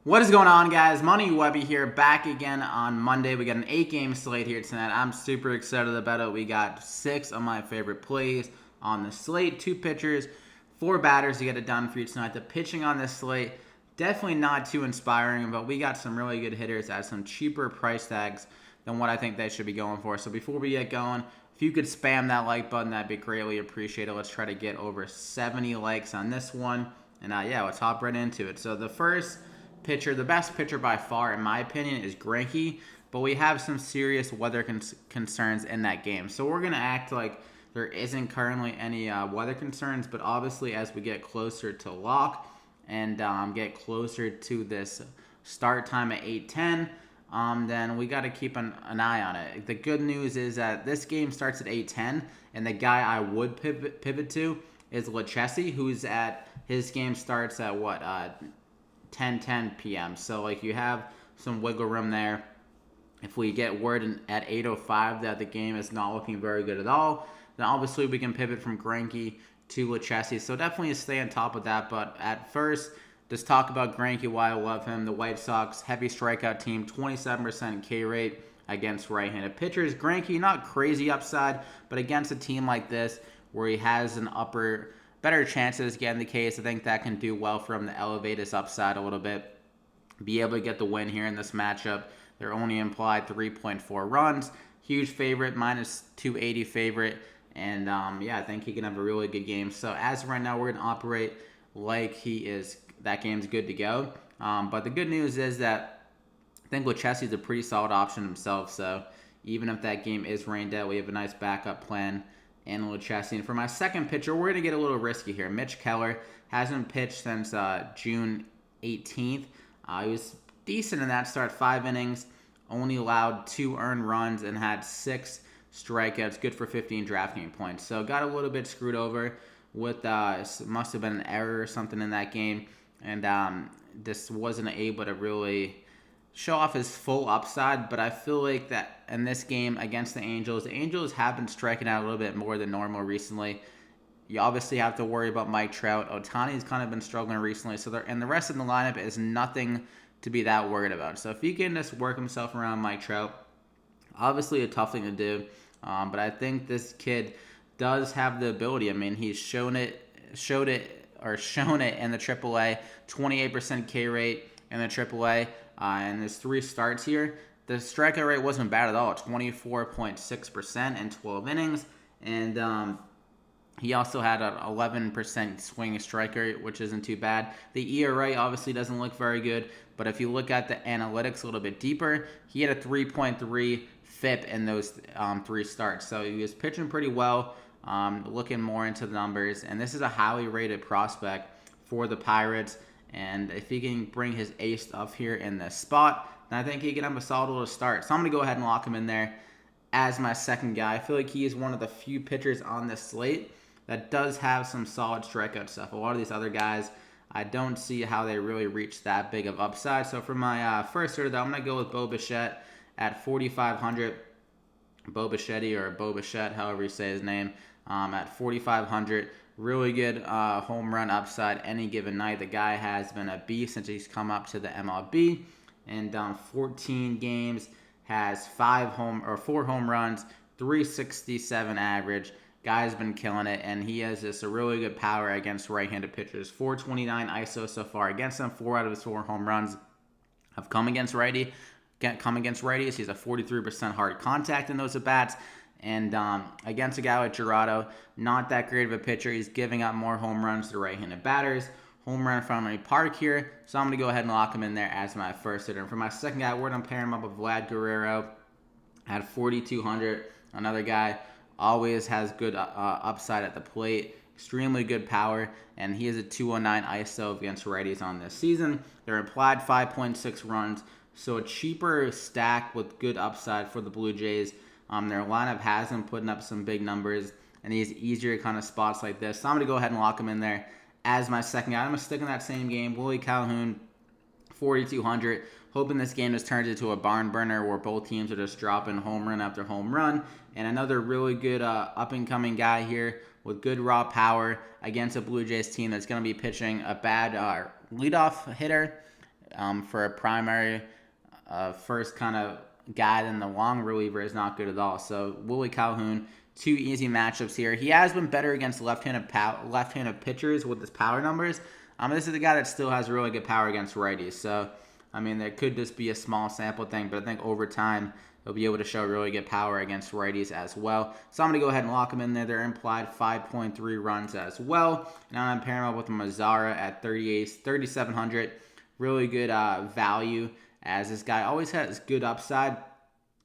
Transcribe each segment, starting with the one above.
What is going on, guys? Money Webby here, back again on Monday. We got an 8-game slate here tonight. I'm super excited about it. We got 6 of my favorite plays on the slate, 2 pitchers, 4 batters to get it done for you tonight. The pitching on this slate, definitely not too inspiring, but we got some really good hitters at some cheaper price tags than what I think they should be going for. So before we get going, if you could spam that like button, that'd be greatly appreciated. Let's try to get over 70 likes on this one. And yeah, let's hop right into it. So the first pitcher, the best pitcher by far, in my opinion, is Greinke, but we have some serious weather concerns in that game. So we're going to act like there isn't currently any weather concerns, but obviously as we get closer to lock and get closer to this start time at 8:10, then we got to keep an eye on it. The good news is that this game starts at 8:10, and the guy I would pivot to is Lechesi, who's his game starts at 10:10 p.m. So you have some wiggle room there. If we get word at 8:05 that the game is not looking very good at all, then obviously we can pivot from Greinke to Lechesi. So definitely stay on top of that. But at first, just talk about Greinke, why I love him. The White Sox, heavy strikeout team, 27% K rate against right-handed pitchers. Greinke, not crazy upside, but against a team like this where he has an better chances getting the case, I think that can do well for him to elevate his upside a little bit. Be able to get the win here in this matchup. They're only implied 3.4 runs. Huge favorite, minus 280 favorite. And I think he can have a really good game. So as of right now, we're going to operate like that game's good to go. But the good news is that I think Lechesi is a pretty solid option himself. So even if that game is rained out, we have a nice backup plan and Lechesi. And for my second pitcher, we're going to get a little risky here. Mitch Keller hasn't pitched since June 18th. He was decent in that start, 5 innings, only allowed 2 earned runs, and had 6 strikeouts, good for 15 DraftKings points. So got a little bit screwed over with, must have been an error or something in that game, and just wasn't able to really show off his full upside. But I feel like that in this game against the Angels have been striking out a little bit more than normal recently. You obviously have to worry about Mike Trout. Ohtani's kind of been struggling recently, and the rest of the lineup is nothing to be that worried about. So if he can just work himself around Mike Trout, obviously a tough thing to do, but I think this kid does have the ability. I mean, he's shown it in the AAA, 28% K rate in the AAA. And there's 3 starts here. The strikeout rate wasn't bad at all, 24.6% in 12 innings. And he also had an 11% swing strike rate, which isn't too bad. The ERA obviously doesn't look very good, but if you look at the analytics a little bit deeper, he had a 3.3 FIP in those 3 starts. So he was pitching pretty well, looking more into the numbers. And this is a highly rated prospect for the Pirates. And if he can bring his ace up here in this spot, then I think he can have a solid little start. So I'm going to go ahead and lock him in there as my second guy. I feel like he is one of the few pitchers on this slate that does have some solid strikeout stuff. A lot of these other guys, I don't see how they really reach that big of upside. So for my first hitter, though, I'm going to go with Bo Bichette at 4,500. Bo Bichetti, or Bo Bichette, however you say his name, at 4,500. Really good home run upside any given night. The guy has been a beast since he's come up to the MLB. And 14 games, has 4 home runs, 367 average. Guy's been killing it, and he has just a really good power against right-handed pitchers. 429 ISO so far against him. 4 out of his 4 home runs have come against righties. He's a 43% hard contact in those at-bats. And against a guy like Gerardo, not that great of a pitcher. He's giving up more home runs to right-handed batters. Home run from Henry Park here. So I'm going to go ahead and lock him in there as my first hitter. And for my second guy, we're going to pair him up with Vlad Guerrero at 4,200. Another guy always has good upside at the plate. Extremely good power. And he is a 209 ISO against righties on this season. They're implied 5.6 runs. So a cheaper stack with good upside for the Blue Jays. Their lineup has them putting up some big numbers in these easier kind of spots like this. So I'm going to go ahead and lock him in there as my second guy. I'm going to stick in that same game. Willie Calhoun, 4,200. Hoping this game just turns into a barn burner where both teams are just dropping home run after home run. And another really good up-and-coming guy here with good raw power against a Blue Jays team that's going to be pitching a bad leadoff hitter for a primary first kind of guy, then the long reliever is not good at all. So Willie Calhoun, two easy matchups here. He has been better against left-handed pitchers with his power numbers. This is a guy that still has really good power against righties. So, I mean, there could just be a small sample thing, but I think over time he'll be able to show really good power against righties as well. So I'm going to go ahead and lock him in there. They're implied 5.3 runs as well. Now I'm pairing him up with Mazzara at 3,700. Really good value, as this guy always has good upside,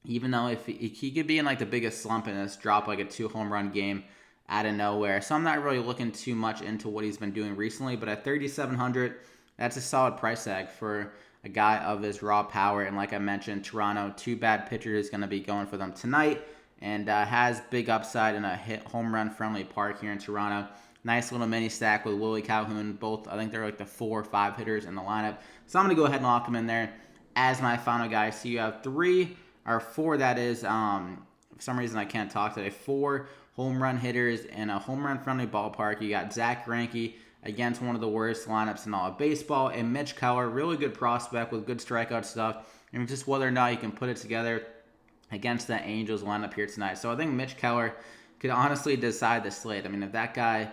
even though if he could be in like the biggest slump and just drop like a 2 home run game out of nowhere. So I'm not really looking too much into what he's been doing recently, but at 3,700, that's a solid price tag for a guy of his raw power. And like I mentioned, Toronto, 2 bad pitchers going to be going for them tonight, and has big upside in a home run friendly park here in Toronto. Nice little mini stack with Willie Calhoun. Both, I think they're like the 4 or 5 hitters in the lineup. So I'm going to go ahead and lock him in there as my final guy. So you have 4, that is, for some reason I can't talk today, 4 home run hitters in a home run friendly ballpark. You got Zach Greinke against one of the worst lineups in all of baseball, and Mitch Keller, really good prospect with good strikeout stuff, and just whether or not you can put it together against the Angels lineup here tonight. So I think Mitch Keller could honestly decide the slate. I mean, if that guy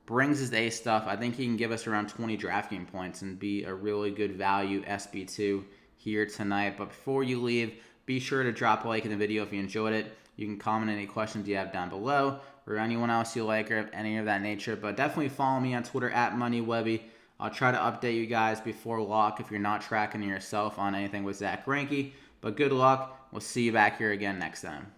brings his A stuff, I think he can give us around 20 DraftKings points and be a really good value SB2 here tonight. But before you leave, be sure to drop a like in the video if you enjoyed it. You can comment any questions you have down below, or anyone else you like, or any of that nature. But definitely follow me on Twitter at MoneyWebby. I'll try to update you guys before lock if you're not tracking yourself on anything with Zach Greinke. But good luck. We'll see you back here again next time.